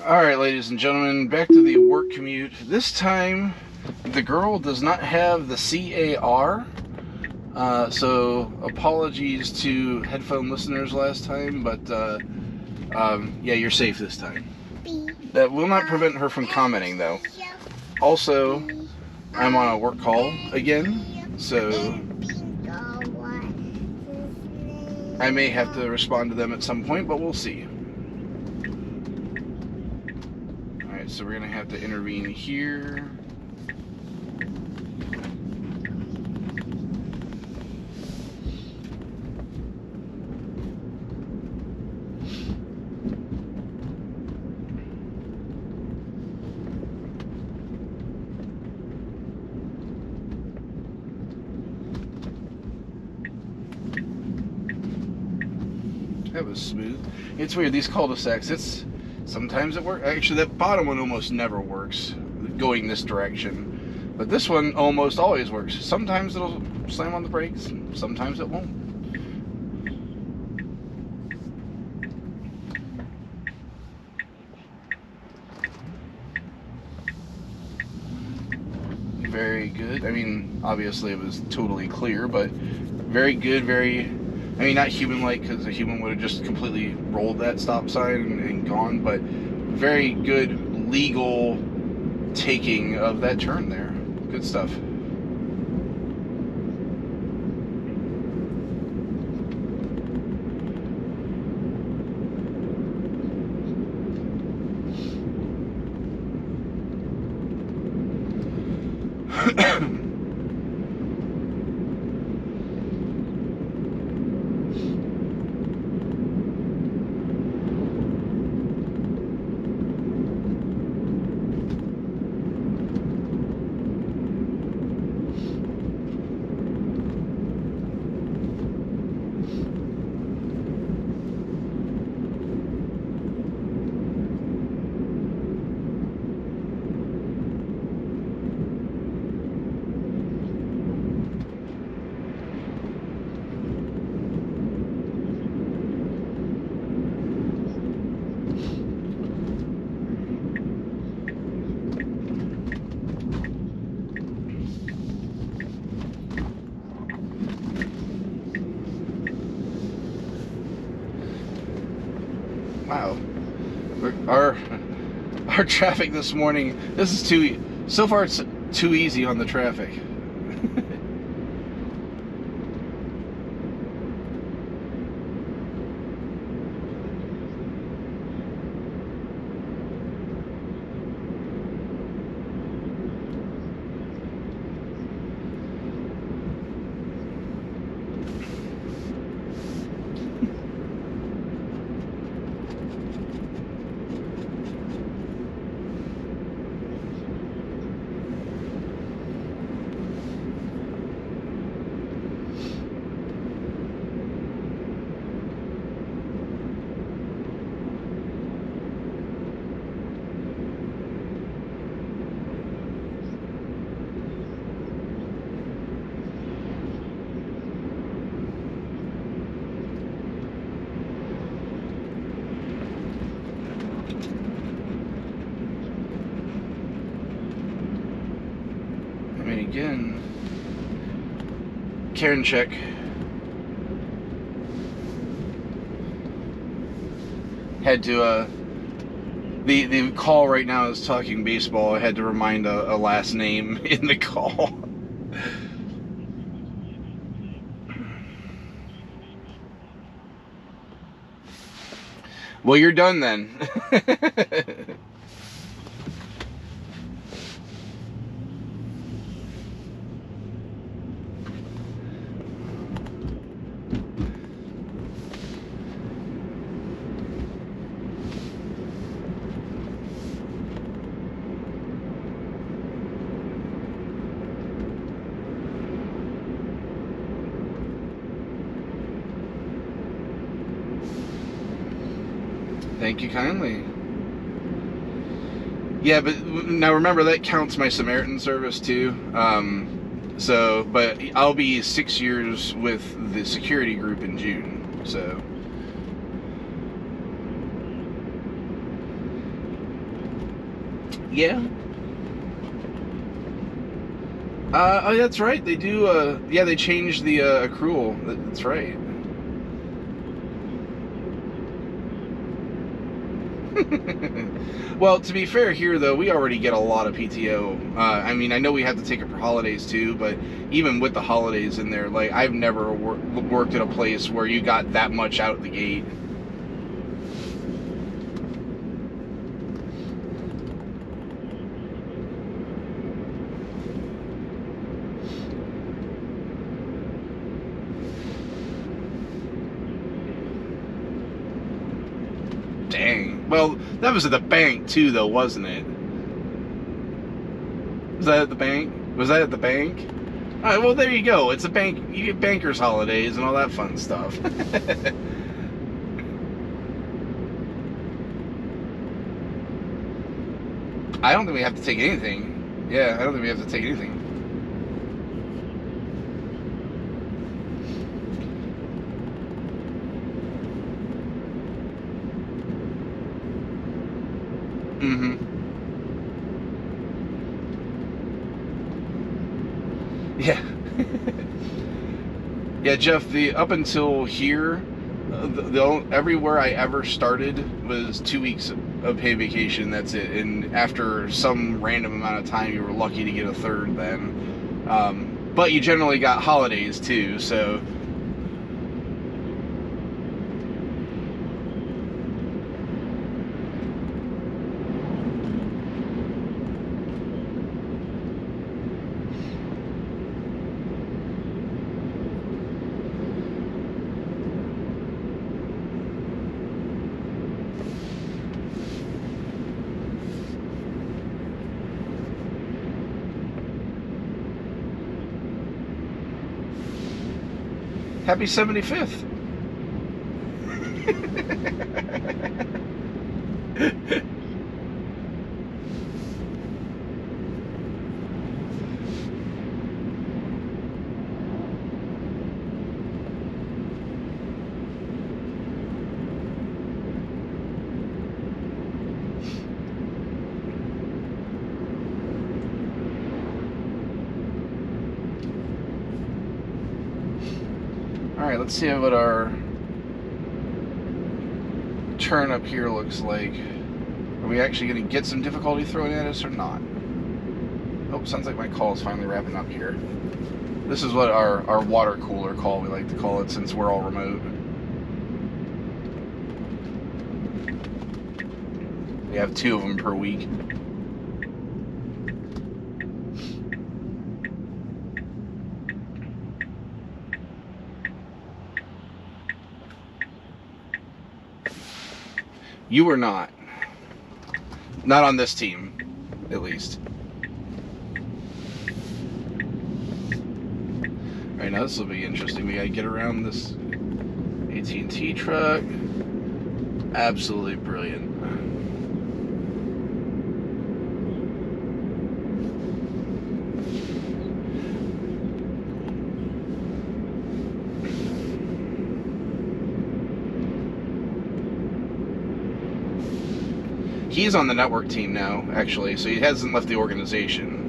Alright, ladies and gentlemen, back to the work commute. This time, the girl does not have the CAR, so apologies to headphone listeners last time, but yeah, you're safe this time. That will not prevent her from commenting, though. Also, I'm on a work call again, so I may have to respond to them at some point, but we'll see. Alright, so we're going to have to intervene here. That was smooth. It's weird, these cul-de-sacs, sometimes it works. Actually, that bottom one almost never works, going this direction. But this one almost always works. Sometimes it'll slam on the brakes, sometimes it won't. Very good. I mean, obviously it was totally clear, but very good, not human-like, because a human would have just completely rolled that stop sign and gone, but very good legal taking of that turn there. Good stuff. Wow, our traffic this morning. This is so far it's too easy on the traffic. Again, Karen check. Had to, the call right now is talking baseball. I had to remind a last name in the call. Well, you're done then. Thank you kindly. Yeah, but now remember that counts my Samaritan service too. But I'll be 6 years with the security group in June. So Yeah. Oh, that's right. They do. Yeah, they changed the accrual. That's right. Well, to be fair here, though, we already get a lot of PTO. I mean, I know we have to take it for holidays, too, but even with the holidays in there, like, I've never worked at a place where you got that much out the gate. Dang. Well, that was at the bank, too, though, wasn't it? Was that at the bank? Was that at the bank? All right, well, there you go. It's a bank. You get bankers' holidays and all that fun stuff. I don't think we have to take anything. Yeah, I don't think we have to take anything. Mm-hmm. Yeah. Yeah, Jeff, the up until here, everywhere I ever started was 2 weeks of paid vacation. That's it. And after some random amount of time, you were lucky to get a third then. But you generally got holidays too, so. Happy 75th. Alright, let's see what our turn up here looks like. Are we actually going to get some difficulty thrown at us or not? Oh, sounds like my call is finally wrapping up here. This is what our water cooler call, we like to call it, since we're all remote. We have 2 of them per week. You were not. Not on this team, at least. Alright, now this will be interesting. We gotta get around this AT&T truck. Absolutely brilliant. He's on the network team now, actually, so he hasn't left the organization.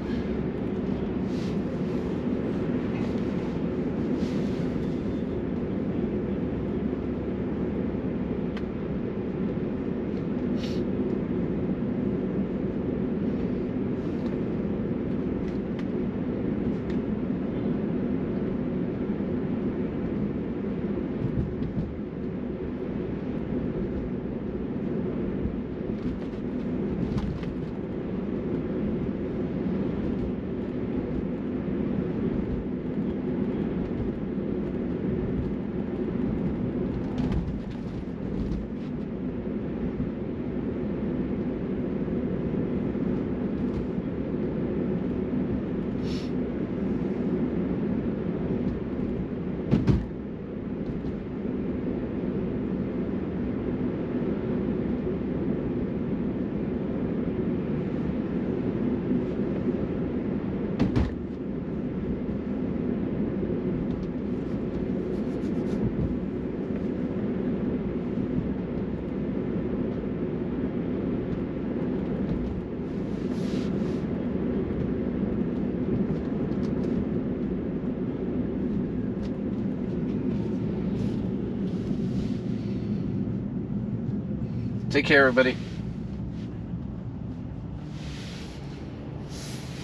Take care, everybody.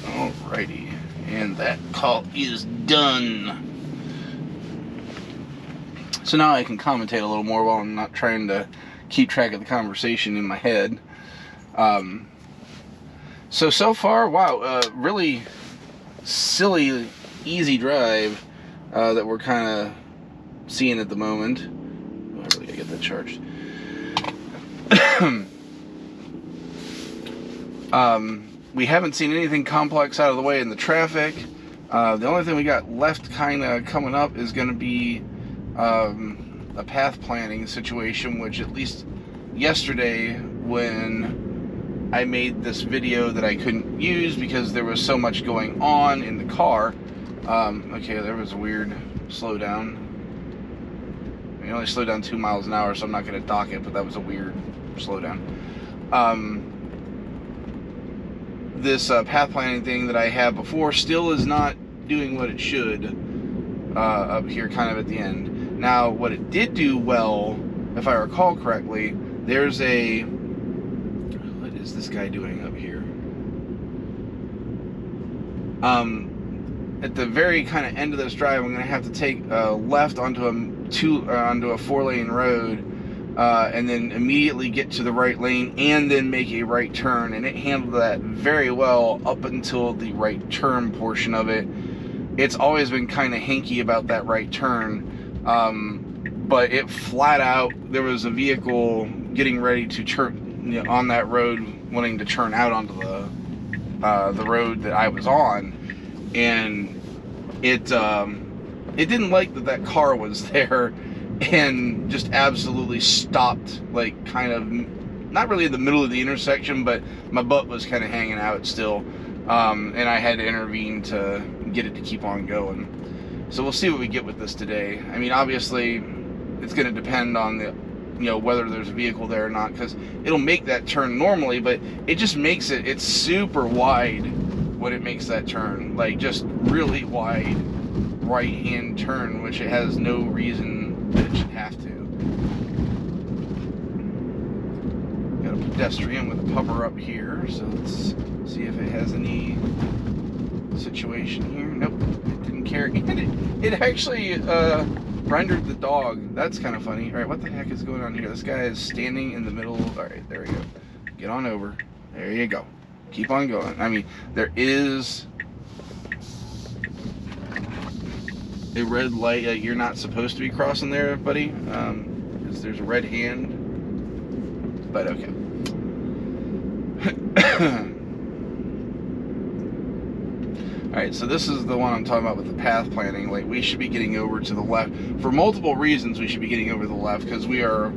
Alrighty, and that call is done. So now I can commentate a little more while I'm not trying to keep track of the conversation in my head. So far, wow, really silly, easy drive that we're kind of seeing at the moment. Oh, I really gotta get that charged. We haven't seen anything complex out of the way in the traffic. The only thing we got left kind of coming up is going to be a path planning situation, which at least yesterday when I made this video that I couldn't use because there was so much going on in the car. Okay, there was a weird slowdown. I only slowed down 2 miles an hour, so I'm not going to dock it, but that was a weird slowdown. This path planning thing that I had before still is not doing what it should up here kind of at the end. Now, what it did do well, if I recall correctly, there's a... What is this guy doing up here? At the very kind of end of this drive, I'm going to have to take a left onto a 4-lane road, and then immediately get to the right lane and then make a right turn, and it handled that very well up until the right turn portion of it. It's always been kind of hanky about that right turn, but it flat out, there was a vehicle getting ready to turn on that road, wanting to turn out onto the road that I was on, and it didn't like that car was there, and just absolutely stopped, like, kind of, not really in the middle of the intersection, but my butt was kind of hanging out still, and I had to intervene to get it to keep on going. So we'll see what we get with this today. I mean, obviously, it's going to depend on the, whether there's a vehicle there or not, because it'll make that turn normally, but it just makes it's super wide when it makes that turn, like, just really wide right-hand turn, which it has no reason that it should have to. Got a pedestrian with a pupper up here, so let's see if it has any situation here. Nope, it didn't care. And it actually rendered the dog. That's kind of funny. Alright, what the heck is going on here? This guy is standing in the middle. Alright, there we go. Get on over. There you go. Keep on going. I mean, there is a red light. You're not supposed to be crossing there, buddy, because there's a red hand, but okay. Alright, so this is the one I'm talking about with the path planning. Like, we should be getting over to the left. For multiple reasons, we should be getting over to the left, because we are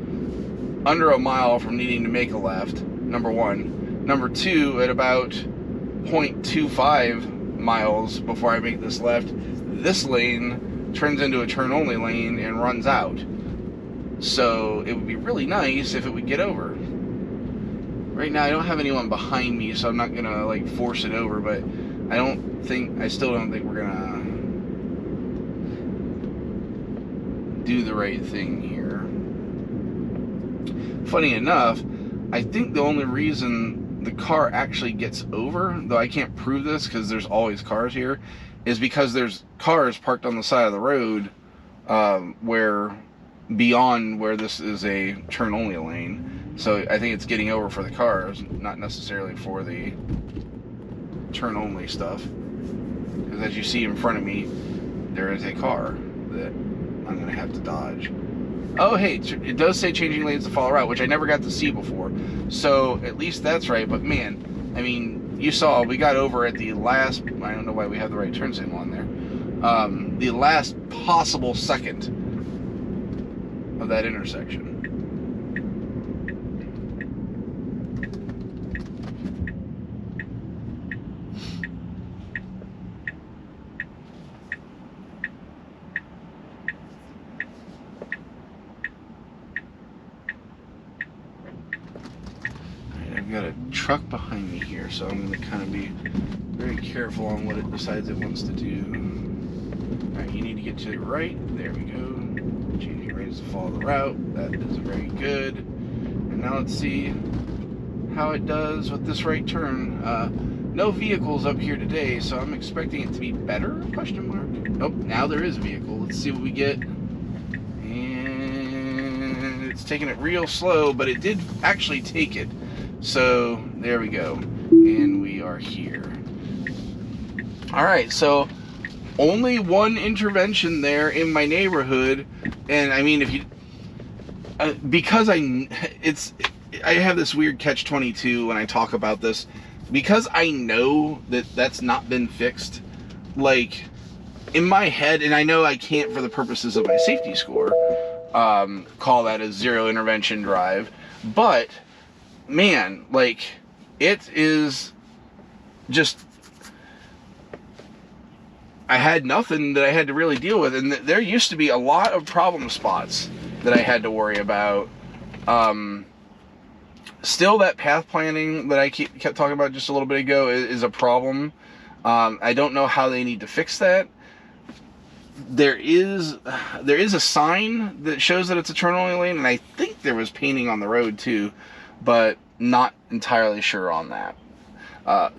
under a mile from needing to make a left, number one. Number two, at about 0.25 miles before I make this left, this lane turns into a turn-only lane and runs out. So it would be really nice if it would get over. Right now I don't have anyone behind me, so I'm not gonna like force it over, but I still don't think we're gonna do the right thing here. Funny enough, I think the only reason the car actually gets over, though I can't prove this because there's always cars here, is because there's cars parked on the side of the road where beyond where this is a turn-only lane. So I think it's getting over for the cars, not necessarily for the turn-only stuff. Because as you see in front of me, there is a car that I'm going to have to dodge. Oh, hey, it does say changing lanes to follow route, which I never got to see before. So at least that's right. But man, I mean, you saw we got over at the last, I don't know why we have the right turn signal on there, the last possible second of that intersection. I've got a truck behind me here, so I'm going to kind of be very careful on what it decides it wants to do. Alright, you need to get to the right. There we go. Changing lanes to follow the route. That is very good. now let's see how it does with this right turn. No vehicles up here today, so I'm expecting it to be better, question mark. Nope, now there is a vehicle. Let's see what we get. And it's taking it real slow, but it did actually take it. So there we go. And we are here. Alright, so only one intervention there in my neighborhood. And I mean, if you because I have this weird catch-22 when I talk about this, because I know that that's not been fixed. Like, in my head, and I know I can't, for the purposes of my safety score, call that a zero intervention drive, but man, like, it is just, I had nothing that I had to really deal with, and there used to be a lot of problem spots that I had to worry about. Still, that path planning that I kept talking about just a little bit ago is a problem. I don't know how they need to fix that. There is a sign that shows that it's a turn-only lane, and I think there was painting on the road too, but not entirely sure on that.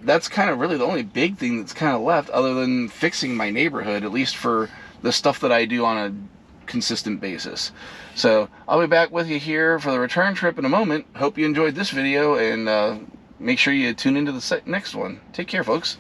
That's kind of really the only big thing that's kind of left, other than fixing my neighborhood, at least for the stuff that I do on a consistent basis. So I'll be back with you here for the return trip in a moment. Hope you enjoyed this video, and make sure you tune into the next one. Take care, folks.